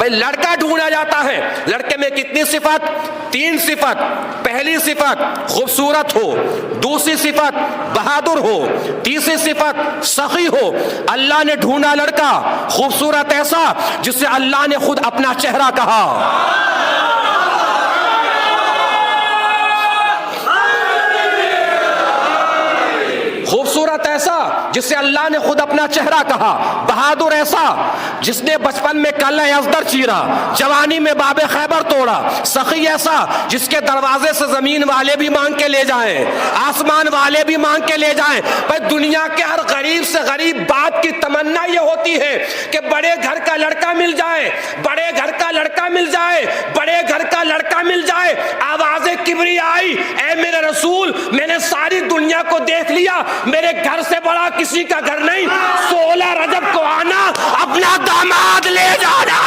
भाई लड़का ढूंढा जाता है, लड़के में कितनी सिफत? 3 सिफत। पहली सिफत खूबसूरत हो, दूसरी सिफत बहादुर हो, तीसरी सिफत सखी हो। अल्लाह ने ढूंढा लड़का खूबसूरत ऐसा जिसे अल्लाह ने खुद अपना चेहरा कहा। खूबसूरत ऐसा जिसे अल्लाह ने खुद अपना चेहरा कहा। बहादुर ऐसा जिसने बचपन में कल्ले अजदर चीरा, जवानी में बाबे खैबर तोड़ा। सखी ऐसा जिसके दरवाजे से जमीन वाले भी मांग के ले जाएं, आसमान वाले भी मांग के ले जाएं। भाई दुनिया के हर गरीब से गरीब बाप की तमन्ना ये होती है कि बड़े घर का लड़का मिल जाए, बड़े घर का लड़का मिल जाए, बड़े घर का लड़का मिल जाए। आवाज़े किबरिया आई, ऐ मेरे रसूल, मैंने सारी दुनिया को देख लिया, मेरे घर से बड़ा किसी का घर नहीं। 16 रजब को आना, अपना दामाद ले जाना।